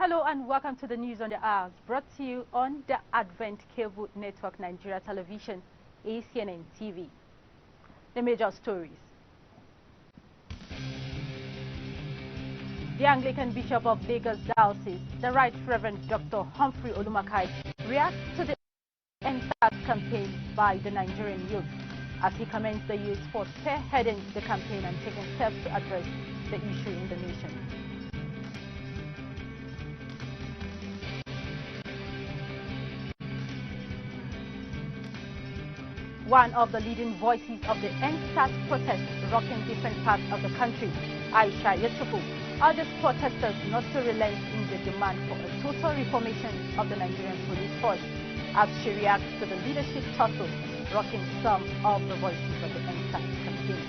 Hello and welcome to the News on the Hour, brought to you on the Advent Cable Network Nigeria Television, Acnn TV. The major stories. The Anglican Bishop of Lagos Diocese, the Right Reverend Dr. Humphrey Olumakai, reacts to the EndSARS campaign by the Nigerian youth as he commends the youth for spearheading the campaign and taking steps to address the issue in the nation. One of the leading voices of the EndSARS protest rocking different parts of the country, Aisha Yetufu, urges protesters not to relent in the demand for a total reformation of the Nigerian police force as she reacts to the leadership tussle rocking some of the voices of the EndSARS campaign.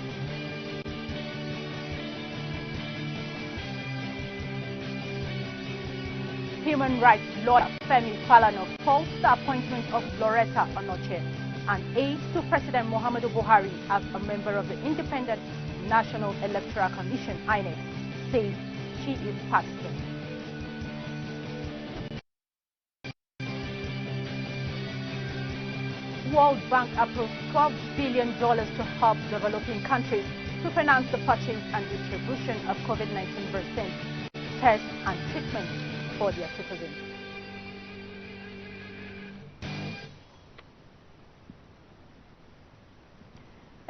Human rights lawyer Femi Falana calls the appointment of Loretta Onoche, an aide to President Muhammadu Buhari, as a member of the Independent National Electoral Commission, INEC, says she is partisan. World Bank approved $12 billion to help developing countries to finance the purchase and distribution of COVID-19 vaccines, tests and treatment for their citizens.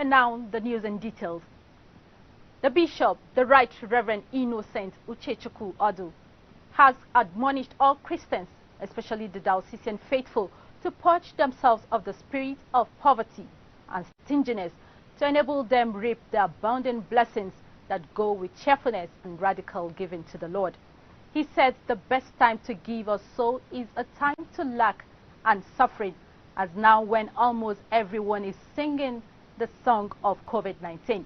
And now the news in details. The Bishop, the Right Reverend Innocent Uchechukwu Odu, has admonished all Christians, especially the diocesan faithful, to purge themselves of the spirit of poverty and stinginess to enable them reap the abundant blessings that go with cheerfulness and radical giving to the Lord. He said the best time to give or sow is a time to lack and suffering, as now when almost everyone is singing the song of COVID-19.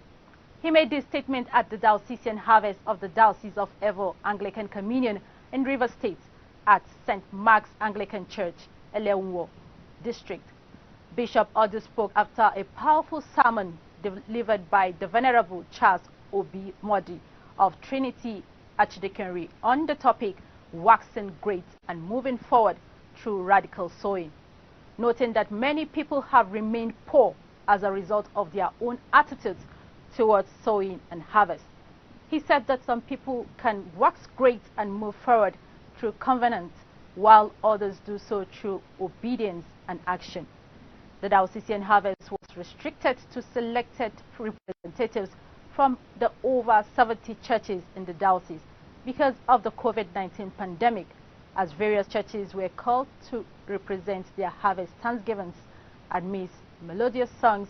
He made this statement at the diocesan harvest of the Diocese of Evo Anglican Communion in Rivers State at St. Mark's Anglican Church, Eleunwo District. Bishop Odu spoke after a powerful sermon delivered by the Venerable Charles Obi Modi of Trinity Archdeaconry on the topic waxing great and moving forward through radical sowing, noting that many people have remained poor as a result of their own attitudes towards sowing and harvest. He said that some people can wax great and move forward through covenant, while others do so through obedience and action. The diocesan harvest was restricted to selected representatives from the over 70 churches in the diocese because of the COVID-19 pandemic, as various churches were called to represent their harvest thanksgivings amidst melodious songs,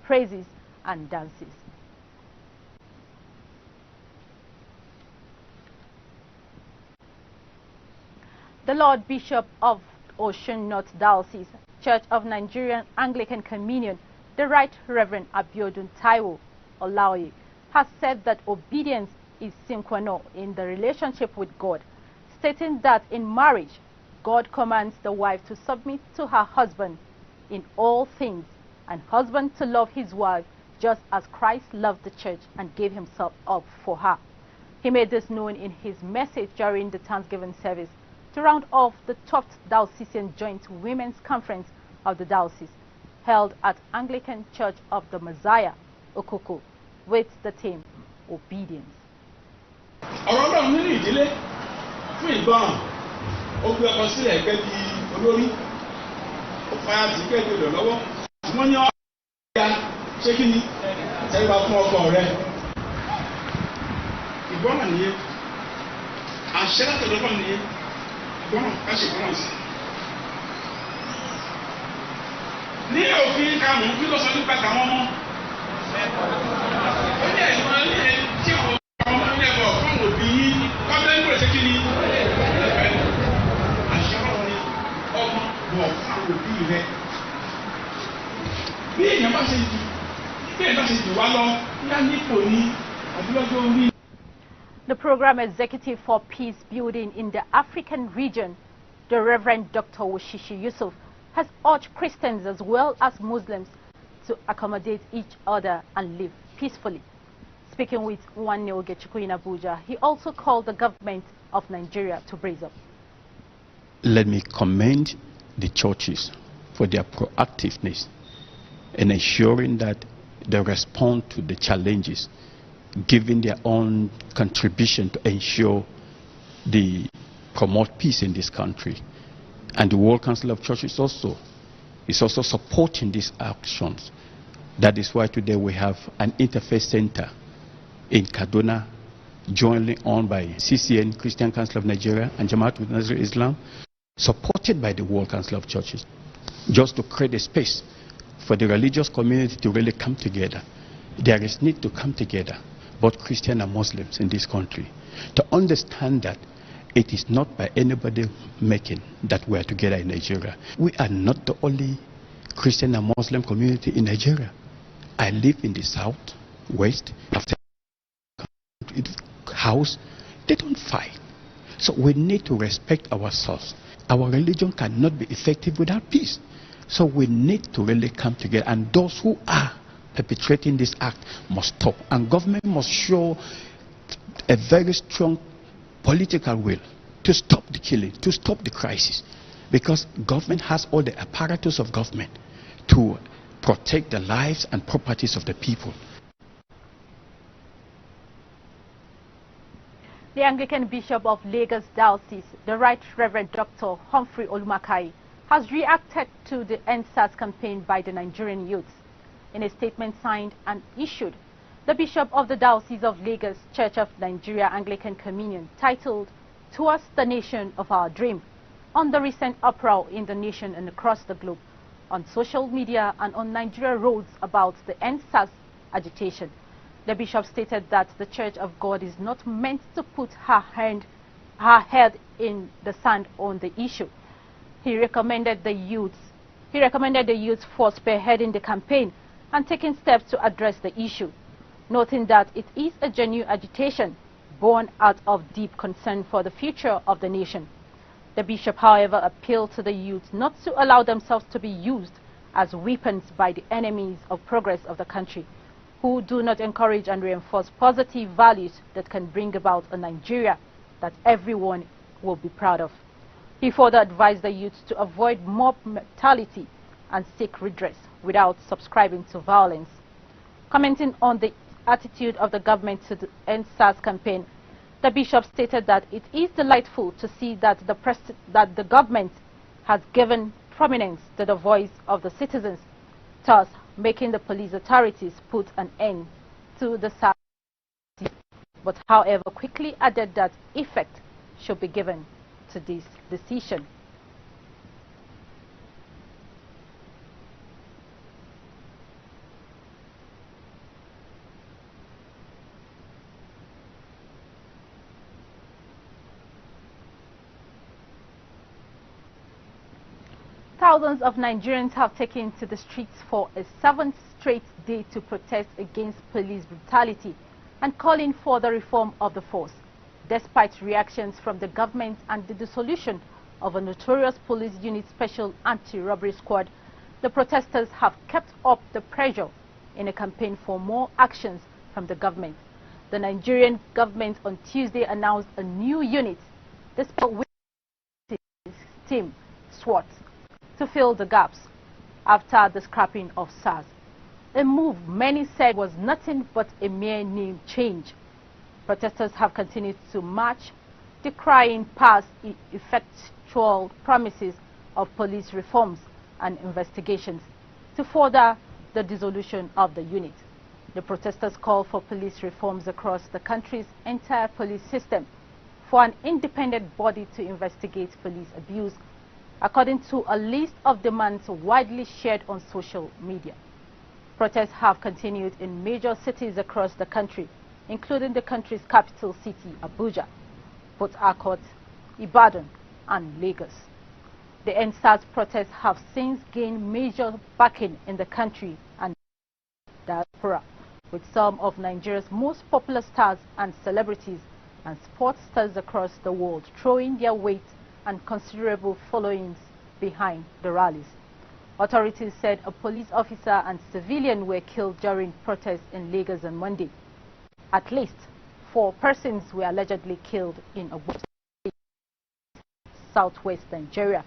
praises, and dances. The Lord Bishop of Osun North Diocese, Church of Nigerian Anglican Communion, the Right Reverend Abiodun Taiwo Olaoye, has said that obedience is sine qua non in the relationship with God, stating that in marriage, God commands the wife to submit to her husband in all things, and husband to love his wife just as Christ loved the church and gave himself up for her. He made this known in his message during the Thanksgiving service to round off the 12th Diocesan Joint Women's Conference of the Diocese, held at Anglican Church of the Messiah, Okoko, with the theme, Obedience. The program executive for peace building in the African region, the Reverend Dr. Woshishi Yusuf, has urged Christians as well as Muslims to accommodate each other and live peacefully. Speaking with Nwanne Ogechukwu in Abuja, he also called the government of Nigeria to brace up. Let me commend the churches for their proactiveness in ensuring that they respond to the challenges, giving their own contribution to ensure they promote peace in this country. And the World Council of Churches is also supporting these actions. That is why today we have an interfaith center in Kaduna, jointly owned by CCN, Christian Council of Nigeria, and Jamaat Nasr Islam, supported by the World Council of Churches, just to create a space for the religious community to really come together. There is need to come together, both Christian and Muslims in this country, to understand that it is not by anybody making that we are together in Nigeria. We are not the only Christian and Muslim community in Nigeria. I live in the south, west, house. They don't fight. So we need to respect ourselves. Our religion cannot be effective without peace. So we need to really come together, and those who are perpetrating this act must stop. And government must show a very strong political will to stop the killing, to stop the crisis. Because government has all the apparatus of government to protect the lives and properties of the people. The Anglican Bishop of Lagos Diocese, the Right Reverend Dr. Humphrey Olumakai, has reacted to the EndSARS campaign by the Nigerian youths. In a statement signed and issued, the Bishop of the Diocese of Lagos, Church of Nigeria Anglican Communion, titled "Towards the Nation of Our Dream," on the recent uproar in the nation and across the globe, on social media and on Nigeria roads about the EndSARS agitation. The bishop stated that the Church of God is not meant to put her head in the sand on the issue. He recommended the youths for spearheading the campaign and taking steps to address the issue, noting that it is a genuine agitation born out of deep concern for the future of the nation. The bishop, however, appealed to the youth not to allow themselves to be used as weapons by the enemies of progress of the country, who do not encourage and reinforce positive values that can bring about a Nigeria that everyone will be proud of. He further advised the youth to avoid mob mentality and seek redress without subscribing to violence. Commenting on the attitude of the government to the EndSARS campaign, the bishop stated that it is delightful to see that the government has given prominence to the voice of the citizens, thus making the police authorities put an end to the SARS, but however quickly added that effect should be given to this decision. Thousands of Nigerians have taken to the streets for a 7th straight day to protest against police brutality and calling for the reform of the force. Despite reactions from the government and the dissolution of a notorious police unit special anti-robbery squad, the protesters have kept up the pressure in a campaign for more actions from the government. The Nigerian government on Tuesday announced a new unit, the Special Team SWAT, to fill the gaps after the scrapping of SARS, a move many said was nothing but a mere name change. Protesters have continued to march, decrying past effectual promises of police reforms and investigations to further the dissolution of the unit. The protesters call for police reforms across the country's entire police system, for an independent body to investigate police abuse, according to a list of demands widely shared on social media. Protests have continued in major cities across the country, including the country's capital city, Abuja, Port Harcourt, Ibadan, and Lagos. The EndSARS protests have since gained major backing in the country and diaspora, with some of Nigeria's most popular stars and celebrities and sports stars across the world throwing their weight and considerable followings behind the rallies. Authorities said a police officer and civilian were killed during protests in Lagos on Monday. At least 4 persons were allegedly killed in a southwest Nigeria.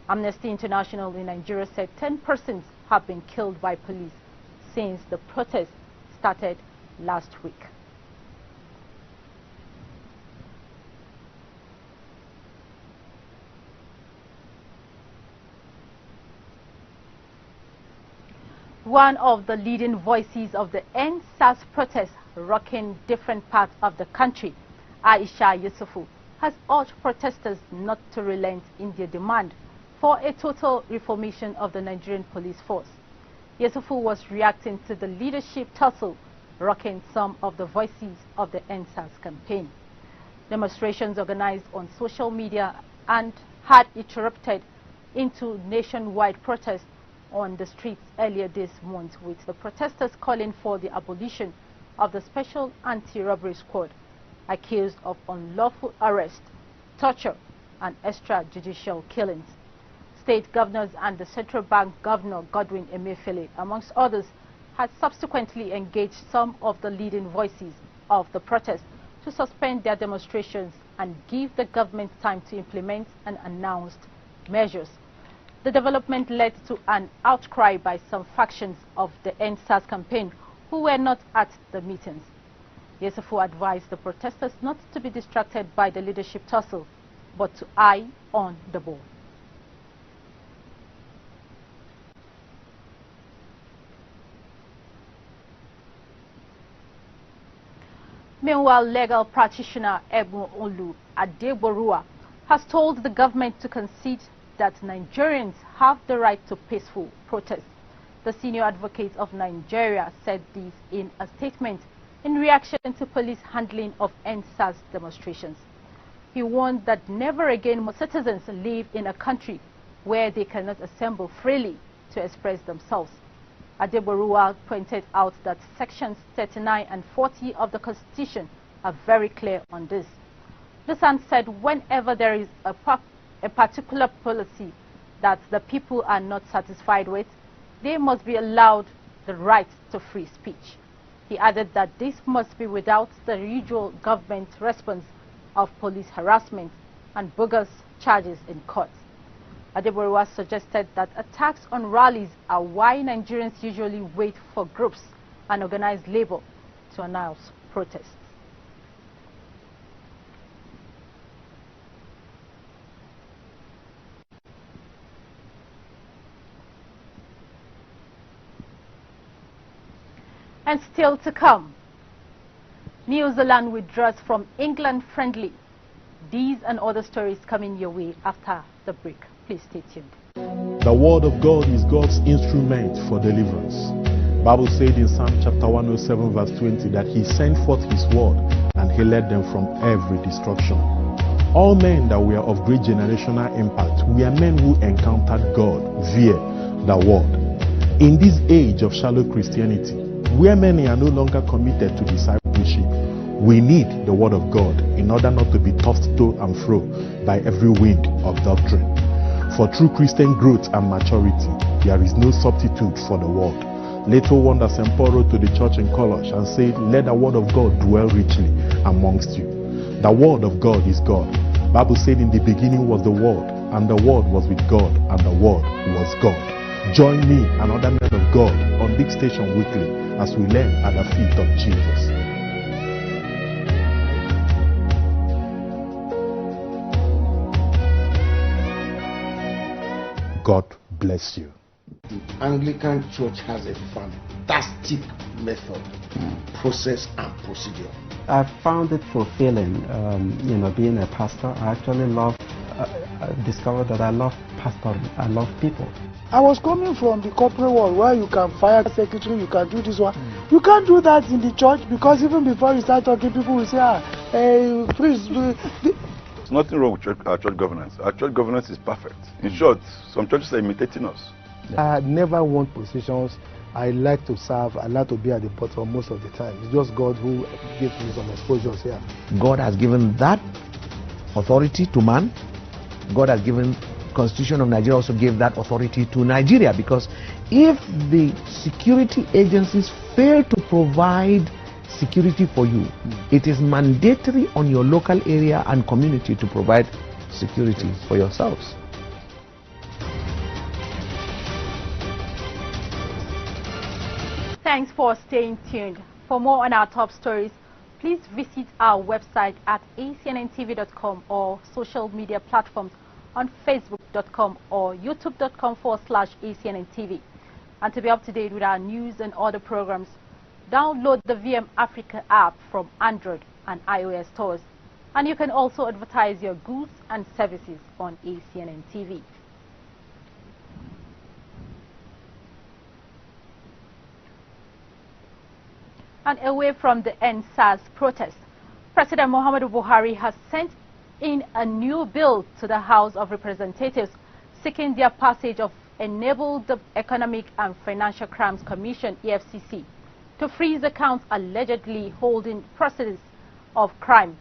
Amnesty International in Nigeria said 10 persons have been killed by police since the protest started last week. One of the leading voices of the EndSARS protest rocking different parts of the country, Aisha Yusufu, has urged protesters not to relent in their demand for a total reformation of the Nigerian police force. Yusufu was reacting to the leadership tussle rocking some of the voices of the EndSARS campaign. Demonstrations organized on social media and had erupted into nationwide protests on the streets earlier this month, with the protesters calling for the abolition of the Special Anti-Robbery Squad, accused of unlawful arrest, torture, and extrajudicial killings. State governors and the Central Bank Governor Godwin Emefiele, amongst others, had subsequently engaged some of the leading voices of the protest to suspend their demonstrations and give the government time to implement and announced measures. The development led to an outcry by some factions of the EndSARS campaign who were not at the meetings. Yusufu advised the protesters not to be distracted by the leadership tussle, but to eye on the ball. Meanwhile, legal practitioner Ebu Olu Adegborua has told the government to concede that Nigerians have the right to peaceful protest. The senior advocate of Nigeria said this in a statement in reaction to police handling of EndSARS demonstrations. He warned that never again must citizens live in a country where they cannot assemble freely to express themselves. Adegborua pointed out that sections 39 and 40 of the Constitution are very clear on this. The Sun said whenever there is a particular policy that the people are not satisfied with, they must be allowed the right to free speech. He added that this must be without the usual government response of police harassment and bogus charges in court. Adegborua suggested that attacks on rallies are why Nigerians usually wait for groups and organized labor to announce protests. And still to come, New Zealand withdraws from England friendly. These and other stories coming your way after the break. Please stay tuned. The word of God is God's instrument for deliverance. Bible said in Psalm chapter 107 verse 20 that he sent forth his word and he led them from every destruction. All men that were of great generational impact were men who encountered God via the word. In this age of shallow Christianity, where many are no longer committed to discipleship, we need the word of God in order not to be tossed to and fro by every wind of doctrine. For true Christian growth and maturity, there is no substitute for the word. Little wonder St. Paul wrote to the church in Colossians and said, let the word of God dwell richly amongst you. The word of God is God. Bible said in the beginning was the word, and the word was with God, and the word was God. Join me and other men of God on Big Station weekly as we learn at the feet of Jesus. God bless you. The Anglican Church has a fantastic method, process and procedure. I found it fulfilling, being a pastor. I actually discovered that I love pastoring. I love people. I was coming from the corporate world where you can fire a secretary, you can do this one. You can't do that in the church, because even before you start talking, people will say, please do it. There's nothing wrong with our church governance. Our church governance is perfect. In short, some churches are imitating us. I never want positions. I like to serve. I like to be at the bottom most of the time. It's just God who gives me some exposures here. God has given that authority to man. God has given Constitution of Nigeria also gave that authority to Nigeria, because if the security agencies fail to provide security for you. It is mandatory on your local area and community to provide security for yourselves. Thanks for staying tuned. For more on our top stories, please visit our website at acnntv.com or social media platforms on facebook.com or youtube.com/acnntv. And to be up to date with our news and other programs, download the VM Africa app from Android and iOS stores. And you can also advertise your goods and services on ACNN TV. And away from the NSAS protest, President Muhammadu Buhari has sent in a new bill to the House of Representatives seeking their passage of Enable the Economic and Financial Crimes Commission, EFCC, to freeze accounts allegedly holding proceeds of crime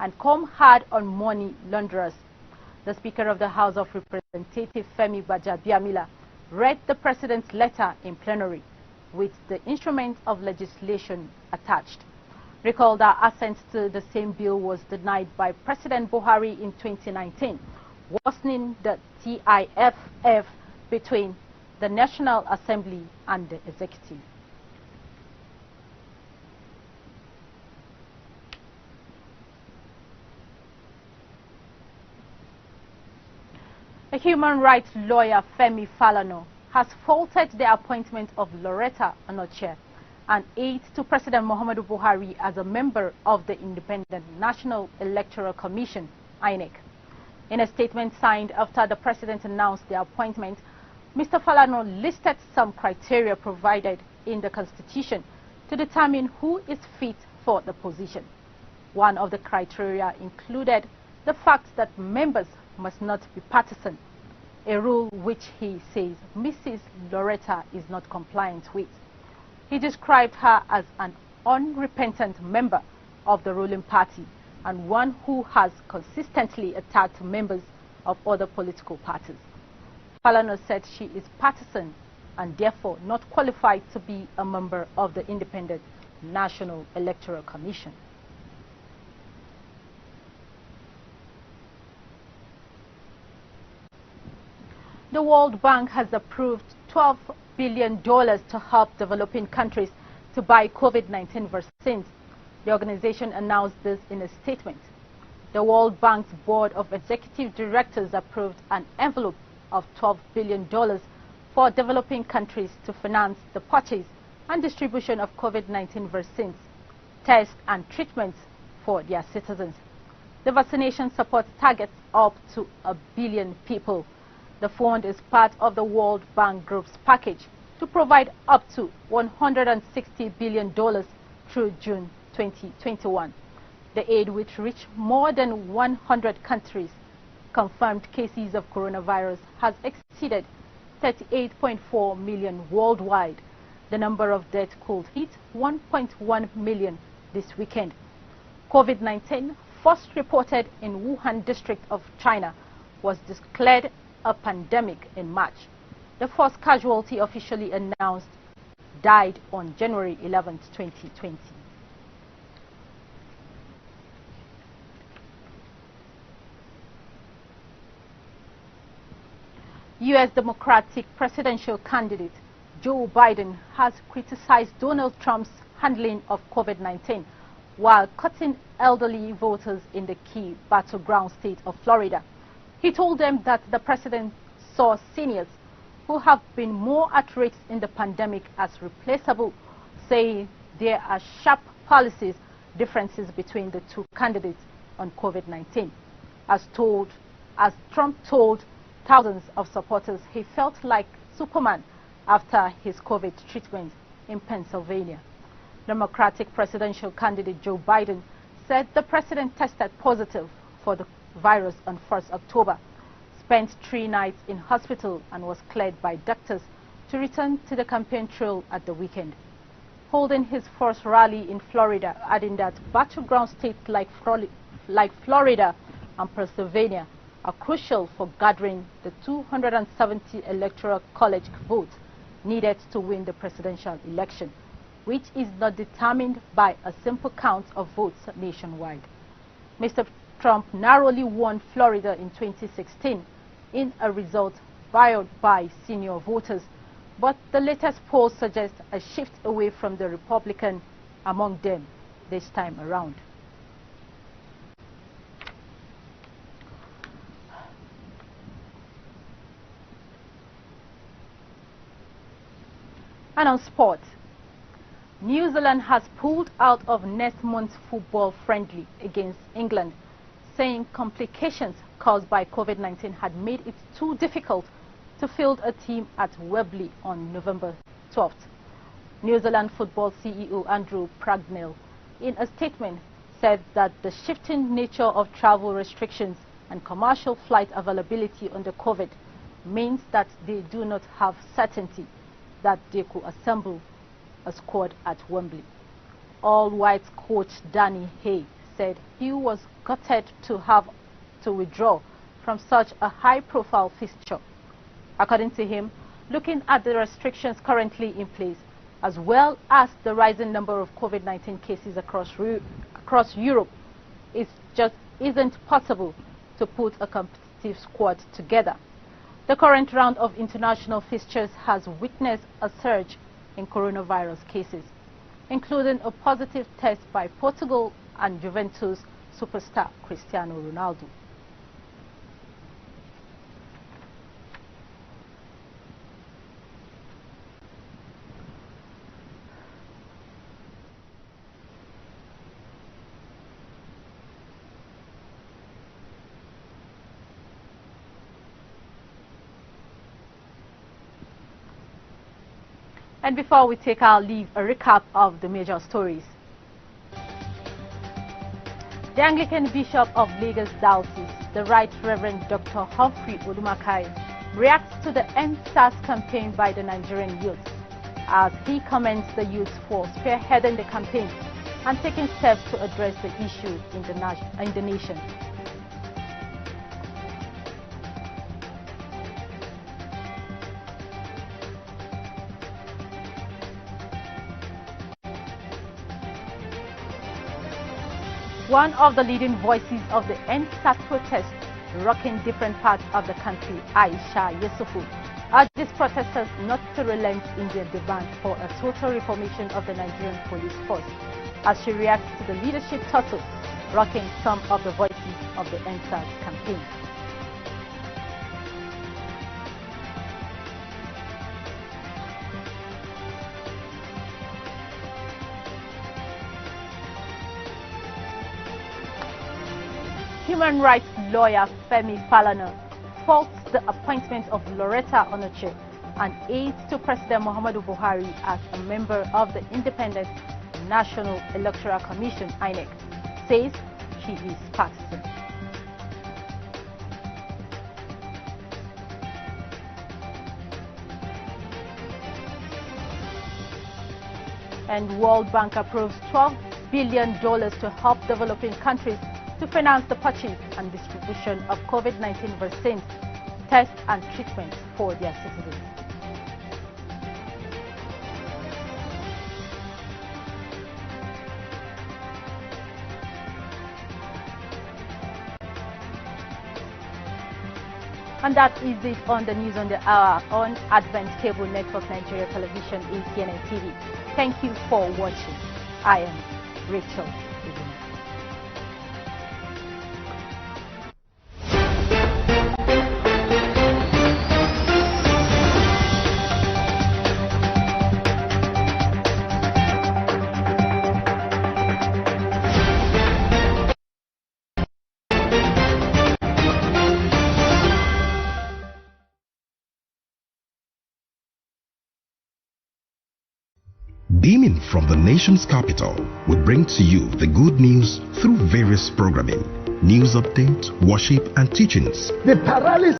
and come hard on money launderers. The Speaker of the House of Representatives, Femi Gbajabiamila, read the President's letter in plenary with the instrument of legislation attached. Recall that assent to the same bill was denied by President Buhari in 2019, worsening the TIFF between the National Assembly and the Executive. A human rights lawyer, Femi Falana, has faulted the appointment of Loretta Anoche, an aide to President Muhammadu Buhari, as a member of the Independent National Electoral Commission, INEC. In a statement signed after the President announced the appointment, Mr. Falana listed some criteria provided in the Constitution to determine who is fit for the position. One of the criteria included the fact that members must not be partisan, a rule which he says Mrs. Loretta is not compliant with. He described her as an unrepentant member of the ruling party and one who has consistently attacked members of other political parties. Falana said she is partisan and therefore not qualified to be a member of the Independent National Electoral Commission. The World Bank has approved $12 billion to help developing countries to buy COVID-19 vaccines. The organization announced this in a statement. The World Bank's Board of Executive Directors approved an envelope of $12 billion for developing countries to finance the purchase and distribution of COVID-19 vaccines, tests and treatments for their citizens. The vaccination support targets up to 1 billion people. The fund is part of the World Bank Group's package to provide up to $160 billion through June 2021. The aid, which reached more than 100 countries, confirmed cases of coronavirus has exceeded 38.4 million worldwide. The number of deaths could hit 1.1 million this weekend. COVID-19, first reported in Wuhan district of China, was declared a pandemic in March. The first casualty officially announced died on January 11, 2020. U.S. Democratic presidential candidate Joe Biden has criticized Donald Trump's handling of COVID-19 while cutting elderly voters in the key battleground state of Florida. He told them that the president saw seniors who have been more at risk in the pandemic as replaceable, saying there are sharp policies differences between the two candidates on COVID-19. As Trump told thousands of supporters he felt like Superman after his COVID treatment in Pennsylvania. Democratic presidential candidate Joe Biden said the president tested positive for the virus on 1st October, spent 3 nights in hospital and was cleared by doctors to return to the campaign trail at the weekend. Holding his first rally in Florida, adding that battleground states like Florida and Pennsylvania are crucial for gathering the 270 electoral college votes needed to win the presidential election. which is not determined by a simple count of votes nationwide. Mr. Trump narrowly won Florida in 2016 in a result vowed by senior voters, but the latest polls suggest a shift away from the Republican among them this time around. And on sport, New Zealand has pulled out of next month's football friendly against England, saying complications caused by COVID-19 had made it too difficult to field a team at Wembley on November 12th. New Zealand football CEO Andrew Pragnell, in a statement, said that the shifting nature of travel restrictions and commercial flight availability under COVID means that they do not have certainty that they could assemble a squad at Wembley. All-Whites coach Danny Hay said he was gutted to have to withdraw from such a high-profile fixture. According to him, looking at the restrictions currently in place, as well as the rising number of COVID-19 cases across Europe, it just isn't possible to put a competitive squad together. The current round of international fixtures has witnessed a surge in coronavirus cases, including a positive test by Portugal and Juventus superstar Cristiano Ronaldo. And before we take our leave, a recap of the major stories. The Anglican Bishop of Lagos Diocese, the Right Reverend Dr. Humphrey Odumakai, reacts to the EndSARS campaign by the Nigerian youth, as he commends the youth for spearheading the campaign and taking steps to address the issue in the nation. One of the leading voices of the EndSARS protest, rocking different parts of the country, Aisha Yusufu, urges protesters not to relent in their demand for a total reformation of the Nigerian police force, as she reacts to the leadership tussle, rocking some of the voices of the EndSARS campaign. Human rights lawyer Femi Falana faults the appointment of Loretta Onoche, an aide to President Muhammadu Buhari, as a member of the Independent National Electoral Commission, INEC, says she is partisan. And World Bank approves $12 billion to help developing countries to finance the purchase and distribution of COVID-19 vaccines, tests and treatments for their citizens. And that is it on the news on the hour on Advent Cable Network Nigeria Television, ACNN TV. Thank you for watching. I am Rachel. Beaming from the nation's capital, we bring to you the good news through various programming, news updates, worship and teachings. The paralysis